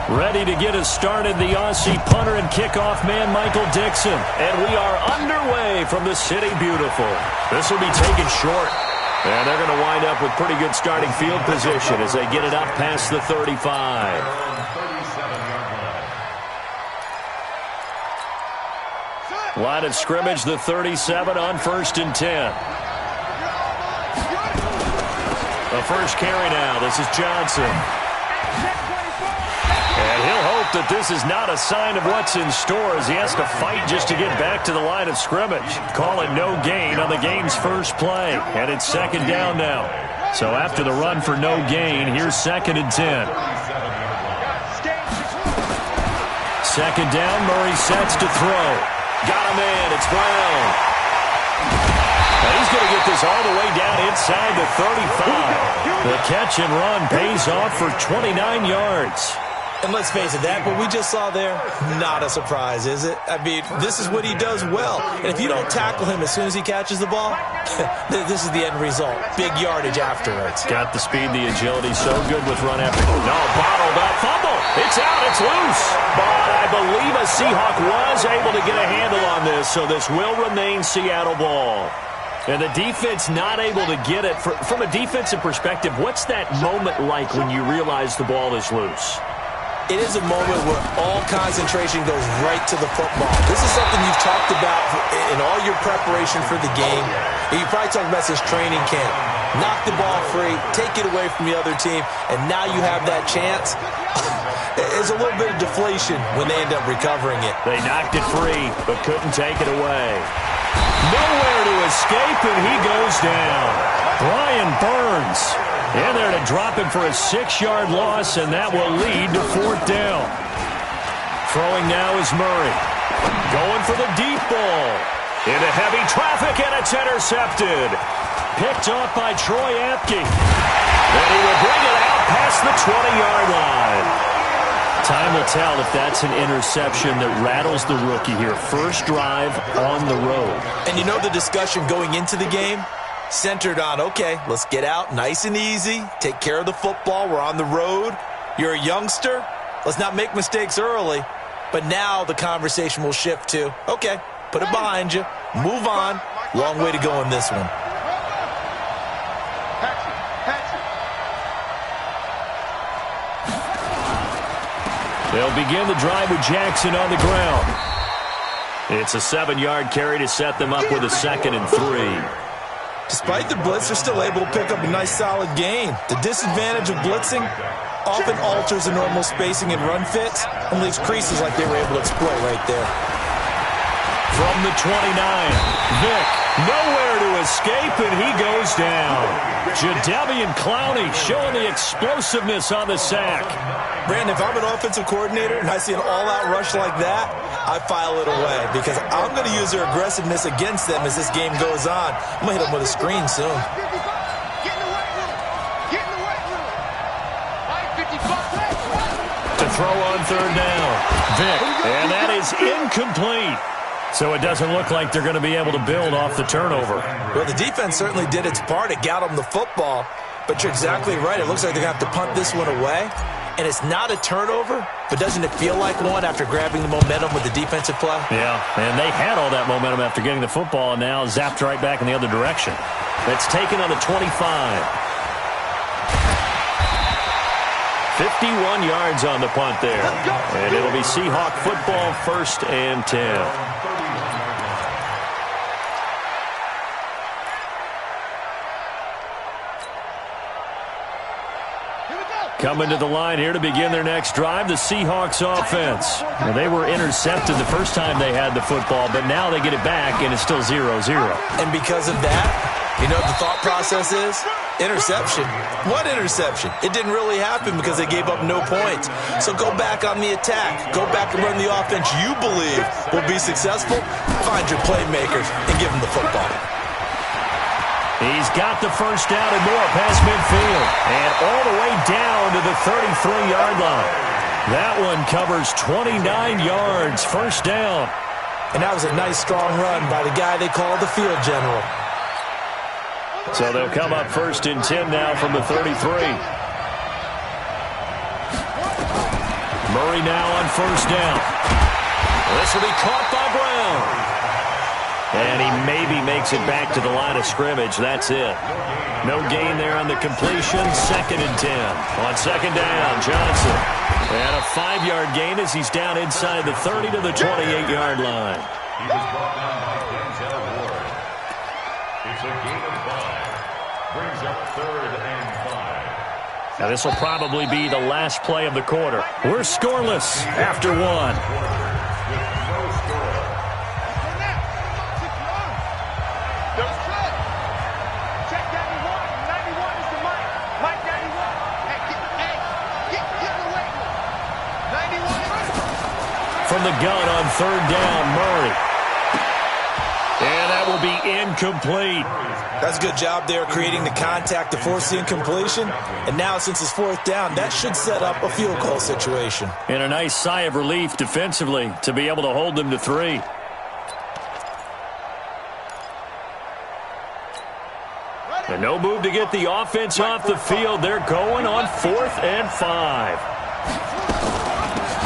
Ready to get us started, the Aussie punter and kickoff man, Michael Dixon. And we are underway from the City Beautiful. This will be taken short. And they're going to wind up with pretty good starting field position as they get it up past the 35. Line of scrimmage, the 37 on 1st and 10. The first carry now. This is Johnson. And he'll hope that this is not a sign of what's in store as he has to fight just to get back to the line of scrimmage. Call it no gain on the game's first play. And it's 2nd down now. So after the run for no gain, here's 2nd and 10. 2nd down, Murray sets to throw. Got him in. It's Brown. And he's going to get this all the way down inside the 35. The catch and run pays off for 29 yards. And let's face it, that what we just saw there, not a surprise, is it? I mean, this is what he does well. And if you don't tackle him as soon as he catches the ball, this is the end result. Big yardage afterwards. Got the speed, the agility, so good with run after. No, bottled up, fumble. It's out, it's loose. But I believe a Seahawk was able to get a handle on this, so this will remain Seattle ball. And the defense not able to get it. From a defensive perspective, what's that moment like when you realize the ball is loose? It is a moment where all concentration goes right to the football. This is something you've talked about in all your preparation for the game. And you probably talked about since training camp. Knock the ball free, take it away from the other team, and now you have that chance. There's a little bit of deflation when they end up recovering it. They knocked it free, but couldn't take it away. Nowhere to escape, and he goes down. Brian Burns in there to drop him for a 6-yard loss, and that will lead to 4th down. Throwing now is Murray. Going for the deep ball. Into heavy traffic, and it's intercepted. Picked off by Troy Apke. And he will bring it out past the 20-yard line. Time will tell if that's an interception that rattles the rookie here. First drive on the road. And you know the discussion going into the game? Centered on, okay, let's get out nice and easy, take care of the football, we're on the road, you're a youngster, let's not make mistakes early. But now the conversation will shift to, okay, put it behind you, move on, long way to go in this one. They'll begin the drive with Jackson on the ground. It's a 7-yard carry to set them up with a 2nd and 3. Despite the blitz, they're still able to pick up a nice solid gain. The disadvantage of blitzing often alters the normal spacing and run fits and leaves creases like they were able to exploit right there. From the 29, Vick, nowhere to escape, and he goes down. Jadeveon Clowney showing the explosiveness on the sack. Brandon, if I'm an offensive coordinator and I see an all-out rush like that, I file it away because I'm going to use their aggressiveness against them as this game goes on. I'm going to hit them with a screen soon. To throw on 3rd down, Vick, and that is incomplete. So it doesn't look like they're going to be able to build off the turnover. Well, the defense certainly did its part. It got them the football. But you're exactly right. It looks like they're going to have to punt this one away. And it's not a turnover, but doesn't it feel like one after grabbing the momentum with the defensive play? Yeah, and they had all that momentum after getting the football and now zapped right back in the other direction. That's taken on the 25. 51 yards on the punt there. And it'll be Seahawk football, 1st and 10. Coming to the line here to begin their next drive, the Seahawks offense. Well, they were intercepted the first time they had the football, but now they get it back, and it's still 0-0. And because of that, you know what the thought process is? Interception. What interception? It didn't really happen because they gave up no points. So go back on the attack. Go back and run the offense you believe will be successful. Find your playmakers and give them the football. He's got the first down and more past midfield. And all the way down to the 33-yard line. That one covers 29 yards, 1st down. And that was a nice, strong run by the guy they call the field general. So they'll come up 1st and 10 now from the 33. Murray now on first down. This will be caught by Brown. And he maybe makes it back to the line of scrimmage. That's it. No gain there on the completion. 2nd and 10. On second down, Johnson. And a 5-yard gain as he's down inside the 30 to the 28-yard line. He was brought down by Denzel Ward. It's a gain of 5. Brings up 3rd and 5. Now this will probably be the last play of the quarter. We're scoreless after 1. From the gun on 3rd down, Murray. And that will be incomplete. That's a good job there creating the contact to force the incompletion. And now since it's 4th down, that should set up a field goal situation. And a nice sigh of relief defensively to be able to hold them to 3. And no move to get the offense off the field. They're going on 4th and 5.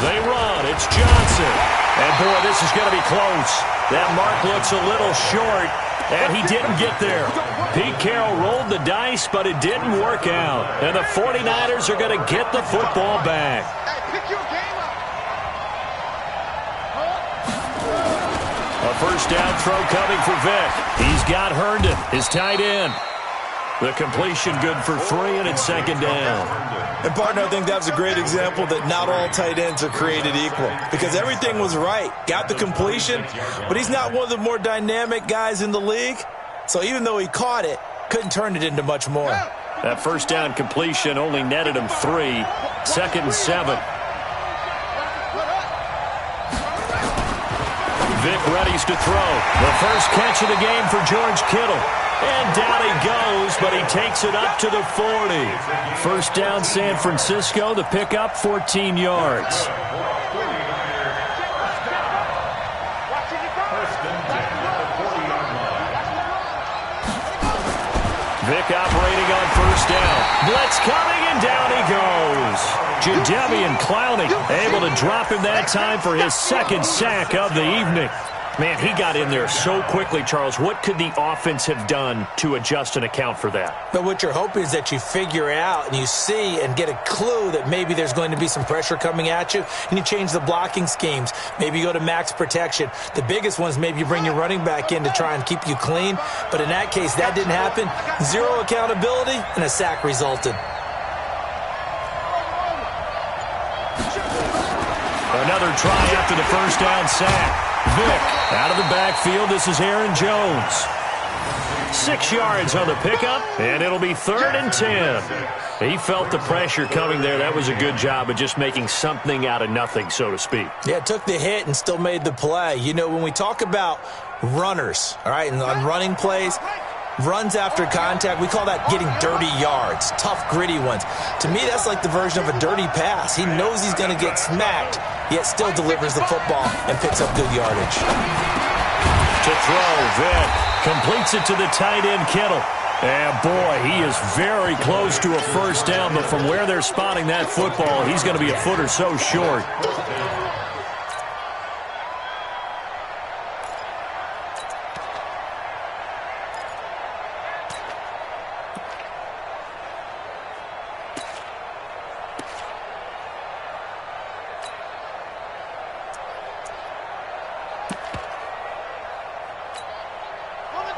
They run. It's Johnson. And, boy, this is going to be close. That mark looks a little short, and he didn't get there. Pete Carroll rolled the dice, but it didn't work out. And the 49ers are going to get the football back. A first down throw coming for Vick. He's got Herndon, his tight end. The completion good for 3, and it's 2nd down. And, partner, I think that was a great example that not all tight ends are created equal. Because everything was right. Got the completion, but he's not one of the more dynamic guys in the league. So even though he caught it, couldn't turn it into much more. That first down completion only netted him 3. 2nd and 7. Vick readies to throw. The first catch of the game for George Kittle. And down he goes, but he takes it up to the 40. First down, San Francisco. The pickup, 14 yards. Vick operating on first down. Blitz coming, and down he goes. Jadeveon Clowney able to drop him that time for his 2nd sack of the evening. Man, he got in there so quickly, Charles. What could the offense have done to adjust and account for that? But what you're hoping is that you figure out and you see and get a clue that maybe there's going to be some pressure coming at you, and you change the blocking schemes. Maybe you go to max protection. The biggest ones, maybe you bring your running back in to try and keep you clean. But in that case, that didn't happen. 0 accountability, and a sack resulted. Another try after the first down sack. Vick out of the backfield. This is Aaron Jones. 6 yards on the pickup, and it'll be 3rd and 10. He felt the pressure coming there. That was a good job of just making something out of nothing, so to speak. Yeah, took the hit and still made the play. You know, when we talk about runners, all right, and on running plays, runs after contact, we call that getting dirty yards, tough, gritty ones. To me, that's like the version of a dirty pass. He knows he's going to get smacked, yet still delivers the football and picks up good yardage. To throw, Vick completes it to the tight end, Kittle. And, boy, he is very close to a first down, but from where they're spotting that football, he's going to be a foot or so short.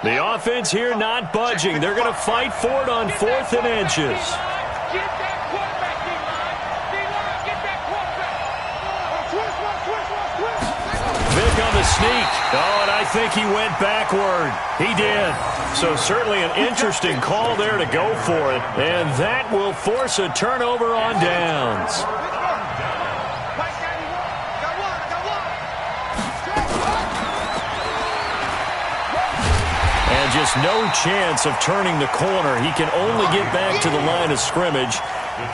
The offense here not budging. They're going to fight for it on 4th and inches. Vick on the sneak. Oh, and I think he went backward. He did. So certainly an interesting call there to go for it. And that will force a turnover on downs. Just no chance of turning the corner. He can only get back to the line of scrimmage.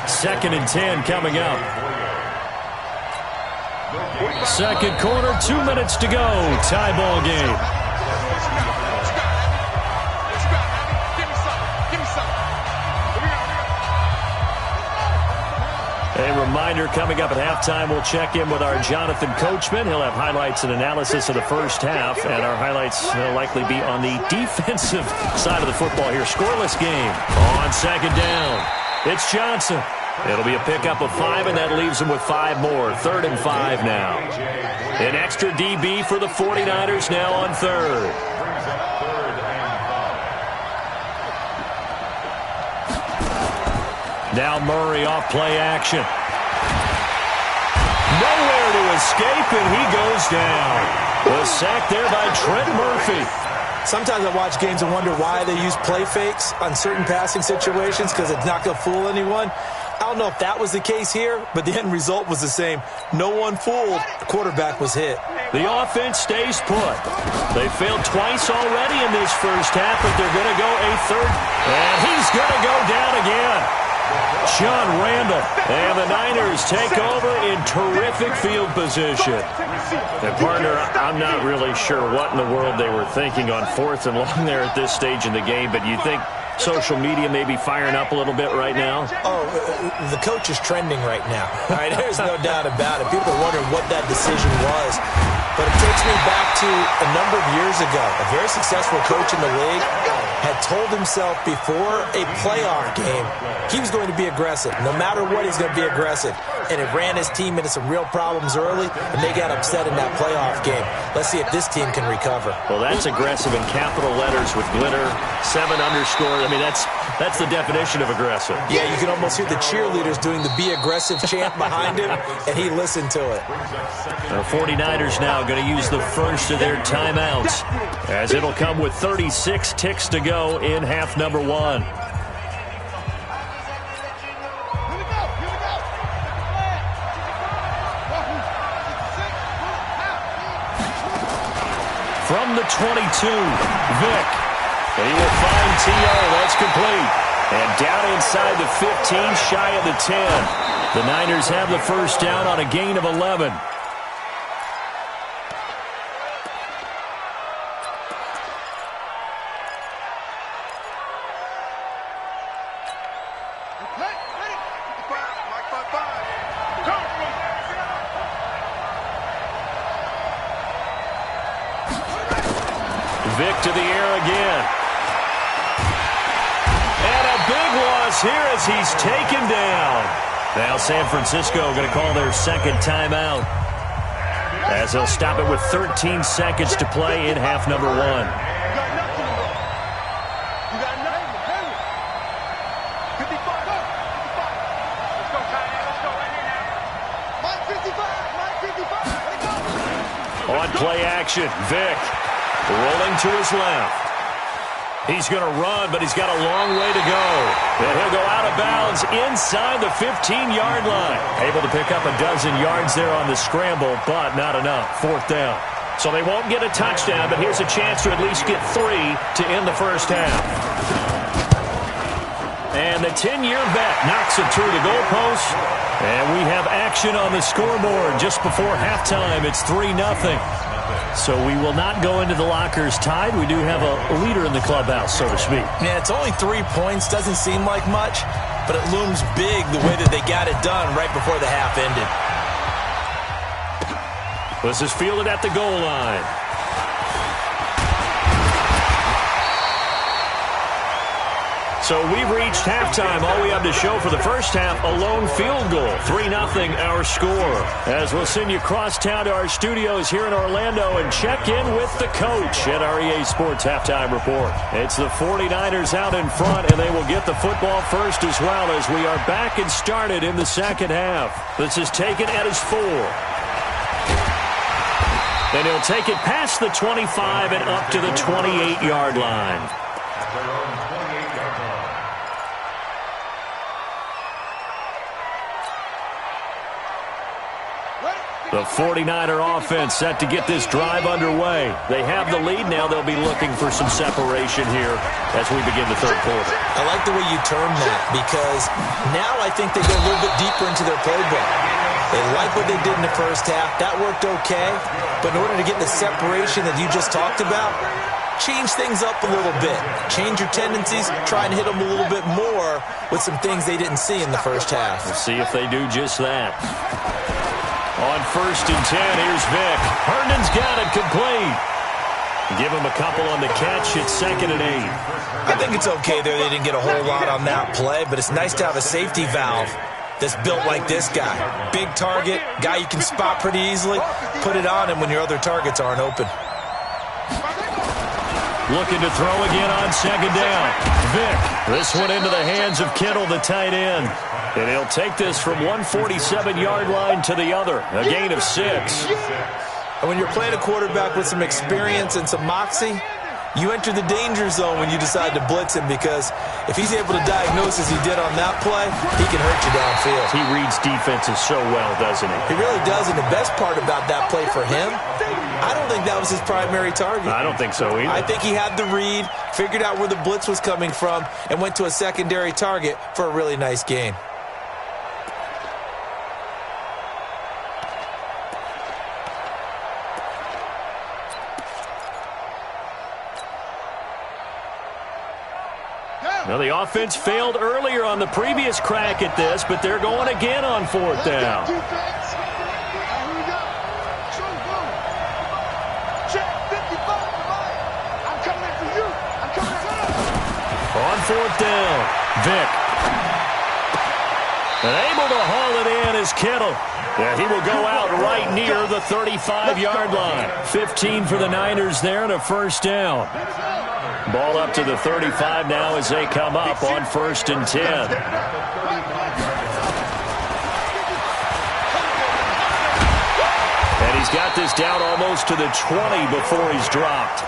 2nd and 10 coming up. Second quarter, 2 minutes to go. Tie ball game. A reminder, coming up at halftime, we'll check in with our Jonathan Coachman. He'll have highlights and analysis of the first half, and our highlights will likely be on the defensive side of the football here. Scoreless game on second down. It's Johnson. It'll be a pickup of 5, and that leaves him with 5 more. 3rd and 5 now. An extra DB for the 49ers now on 3rd. Now Murray off play action. Nowhere to escape, and he goes down. The sack there by Trent Murphy. Sometimes I watch games and wonder why they use play fakes on certain passing situations, because it's not going to fool anyone. I don't know if that was the case here, but the end result was the same. No one fooled. The quarterback was hit. The offense stays put. They failed twice already in this first half, but they're going to go a third. And he's going to go down again. John Randall. And the Niners take over in terrific field position. And, partner, I'm not really sure what in the world they were thinking on 4th and long there at this stage in the game, but you think social media may be firing up a little bit right now? Oh, the coach is trending right now. All right, there's no doubt about it. People are wondering what that decision was. But it takes me back to a number of years ago. A very successful coach in the league had told himself before a playoff game he was going to be aggressive. No matter what, he's going to be aggressive. And it ran his team into some real problems early, and they got upset in that playoff game. Let's see if this team can recover. Well, that's aggressive in capital letters with glitter, 7 underscore. I mean, that's the definition of aggressive. Yeah, you can almost hear the cheerleaders doing the be aggressive chant behind him, and he listened to it. The 49ers now going to use the first of their timeouts, as it'll come with 36 ticks to go in half number 1. From the 22, Vick. And he will find T.O. That's complete. And down inside the 15, shy of the 10. The Niners have the first down on a gain of 11. Vick to the air again. And a big loss here as he's taken down. Now San Francisco going to call their second timeout, as they'll stop it with 13 seconds to play in half number 1. On play action, Vick rolling to his left. He's going to run, but he's got a long way to go. And he'll go out of bounds inside the 15-yard line. Able to pick up a dozen yards there on the scramble, but not enough. 4th down. So they won't get a touchdown, but here's a chance to at least get 3 to end the first half. And the 10-year vet knocks it through the goalpost. And we have action on the scoreboard just before halftime. It's 3-0. So we will not go into the lockers tied. We do have a leader in the clubhouse, so to speak. Yeah, it's only 3 points. Doesn't seem like much, but it looms big the way that they got it done right before the half ended. This is fielded at the goal line. So we've reached halftime. All we have to show for the first half, a lone field goal. 3-0 our score. As we'll send you across town to our studios here in Orlando and check in with the coach at our EA Sports Halftime Report. It's the 49ers out in front, and they will get the football first as well, as we are back and started in the second half. This is taken at his 4. And he'll take it past the 25 and up to the 28-yard line. The 49er offense set to get this drive underway. They have the lead now. They'll be looking for some separation here as we begin the third quarter. I like the way you term that, because now I think they go a little bit deeper into their playbook. They like what they did in the first half. That worked okay. But in order to get the separation that you just talked about, change things up a little bit. Change your tendencies, try and hit them a little bit more with some things they didn't see in the first half. We'll see if they do just that. On 1st and 10, here's Vick. Herndon's got it complete. Give him a couple on the catch. It's 2nd and 8. I think it's okay there. They didn't get a whole lot on that play, but it's nice to have a safety valve that's built like this guy. Big target, guy you can spot pretty easily. Put it on him when your other targets aren't open. Looking to throw again on 2nd down. Vick, this one into the hands of Kittle, the tight end. And he'll take this from 147-yard line to the other. A gain of 6. And when you're playing a quarterback with some experience and some moxie, you enter the danger zone when you decide to blitz him, because if he's able to diagnose as he did on that play, he can hurt you downfield. He reads defenses so well, doesn't he? He really does, and the best part about that play for him, I don't think that was his primary target. I don't think so either. I think he had the read, figured out where the blitz was coming from, and went to a secondary target for a really nice gain. Now, the offense failed earlier on the previous crack at this, but they're going again on 4th down. On 4th down, Vick. And able to haul it in is Kittle. Yeah, he will go out right near the 35-yard line. 15 for the Niners there and a 1st down. Ball up to the 35 now as they come up on 1st and 10. And he's got this down almost to the 20 before he's dropped.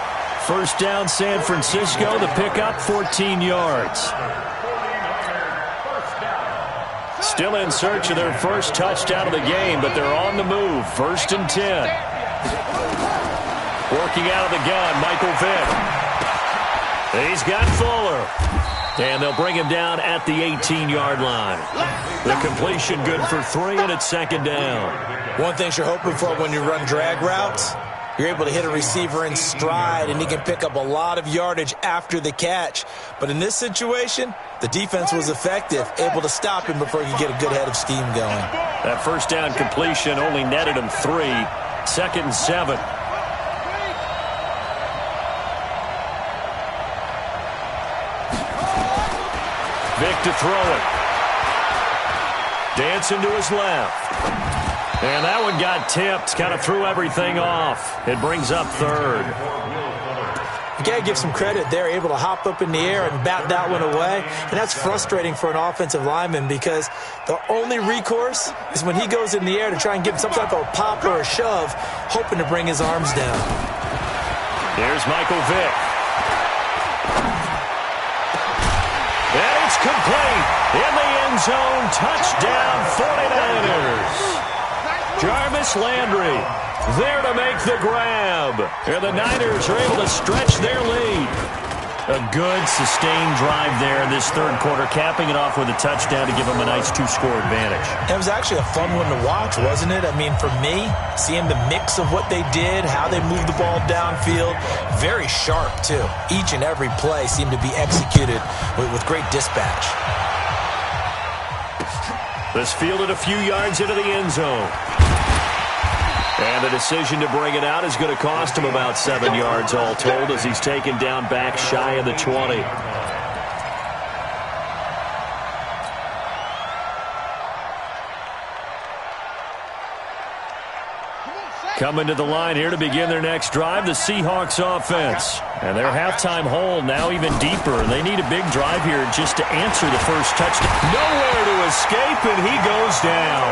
1st down, San Francisco. The pickup, 14 yards. Still in search of their first touchdown of the game, but they're on the move. 1st and 10. Working out of the gun, Michael Vick. He's got Fuller. And they'll bring him down at the 18-yard line. The completion good for 3, and it's 2nd down. One thing you're hoping for when you run drag routes, you're able to hit a receiver in stride, and he can pick up a lot of yardage after the catch. But in this situation, the defense was effective, able to stop him before he could get a good head of steam going. That 1st down completion only netted him 3. 2nd and 7. Vick to throw it. Dancing to his left. And that one got tipped. Kind of threw everything off. It brings up 3rd. You got to give some credit there, able to hop up in the air and bat that one away. And that's frustrating for an offensive lineman, because the only recourse is when he goes in the air to try and give some type of a pop or a shove, hoping to bring his arms down. Here's Michael Vick. And it's complete. In the end zone, touchdown 49ers. Jarvis Landry there to make the grab. And the Niners are able to stretch their lead. A good, sustained drive there in this 3rd quarter, capping it off with a touchdown to give them a nice 2-score advantage. It was actually a fun one to watch, wasn't it? I mean, for me, seeing the mix of what they did, how they moved the ball downfield, very sharp, too. Each and every play seemed to be executed with great dispatch. This fielded a few yards into the end zone. And the decision to bring it out is going to cost him about 7 yards all told, as he's taken down back shy of the 20. Coming to the line here to begin their next drive, the Seahawks offense. And their halftime hole now even deeper. They need a big drive here just to answer the first touchdown. Nowhere to escape, and he goes down.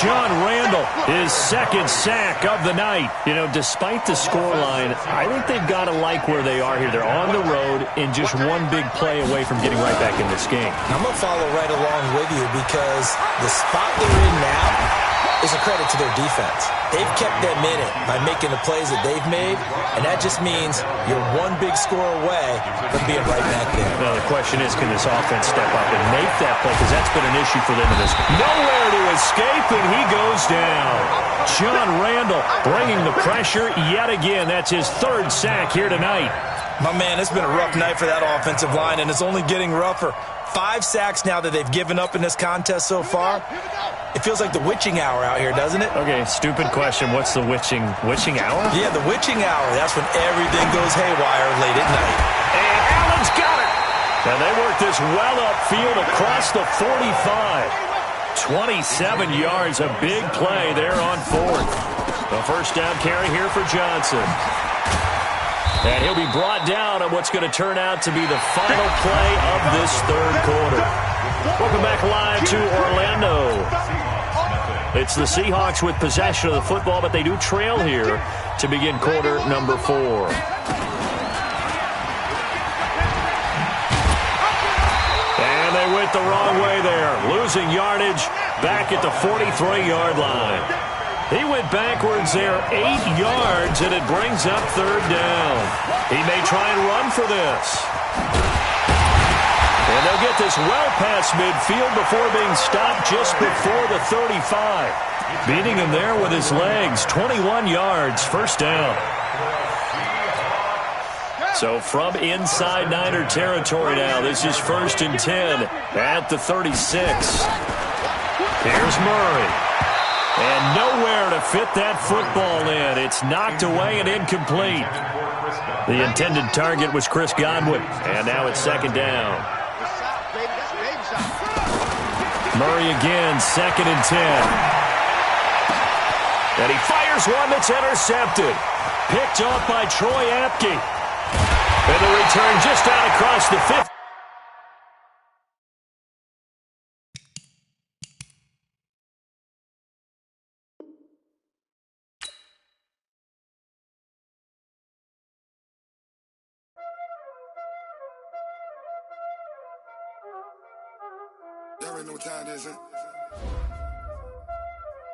John Randall, his 2nd sack of the night. You know, despite the scoreline, I think they've got to like where they are here. They're on the road and just one big play away from getting right back in this game. I'm going to follow right along with you, because the spot they're in now is a credit to their defense. They've kept them in it by making the plays that they've made, and that just means you're one big score away from being right back there. Now, the question is, can this offense step up and make that play? Because that's been an issue for them in this. Nowhere to escape, and he goes down. John Randall bringing the pressure yet again. That's his 3rd sack here tonight. My man, it's been a rough night for that offensive line, and it's only getting rougher. 5 sacks now that they've given up in this contest so far. It feels like the witching hour out here, doesn't it? Okay, stupid question. What's the witching hour? Yeah, the witching hour. That's when everything goes haywire late at night. And Allen's got it. And they work this well upfield across the 45. 27 yards, a big play there on 4th. The first down carry here for Johnson. And he'll be brought down on what's going to turn out to be the final play of this third quarter. Welcome back live to Orlando. It's the Seahawks with possession of the football, but they do trail here to begin quarter number 4. And they went the wrong way there, losing yardage back at the 43-yard line. He went backwards there 8 yards, and it brings up third down. He may try and run for this. And they'll get this well past midfield before being stopped just before the 35. Beating him there with his legs, 21 yards, first down. So from inside Niner territory now, this is 1st and 10 at the 36. Here's Murray. And nowhere to fit that football in. It's knocked away and incomplete. The intended target was Chris Godwin. And now it's 2nd down. Murray again, 2nd and 10. And he fires one that's intercepted. Picked off by Troy Apke. And the return just out across the 50. Y'all already know what time it is, huh?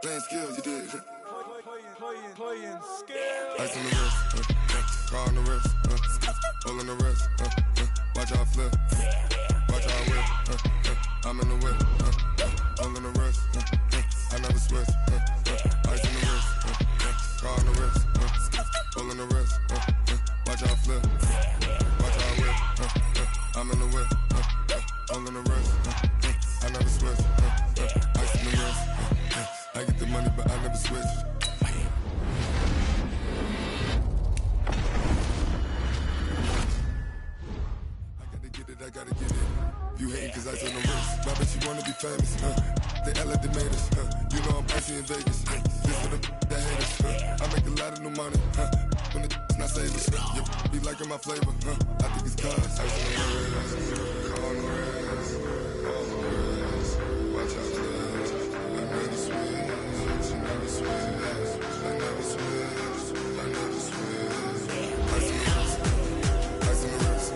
Playing skills, you did. Playing skills. Ice on the wrist, car on the wrist, hole in the wrist, watch out flip, watch out whip, I'm in the whip, hole in the wrist, I never switch, ice on the wrist, car on the wrist, hole in the wrist, watch out flip, watch out whip, I'm in the whip, hole in the wrist, I never switch, ice on the wrist, I get the money but I never switch. I gotta get it. You hating cause I on the wrist. My bitch, you wanna be famous, They Ella they made us, You know I'm icy in Vegas, This for the that hate us, I make a lot of new money, When the not savers, Be liking my flavor, I think it's cause ice on the wrist, car on the wrist, watch out, I never switch, I never switch, I never switch, I never switch. Ice on the wrist, ice on the wrist.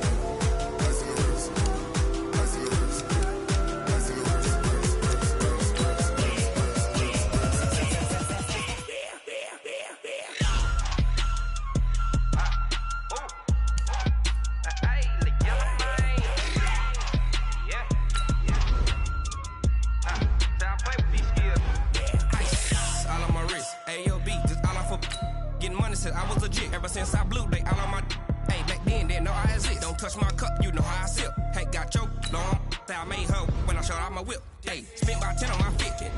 I was legit ever since I blew they all on my hey back then didn't know I exist. Don't touch my cup, you know how I sip. Hey, got choked, long I made her when I showed out my whip. Hey, spent about 10 on my fit.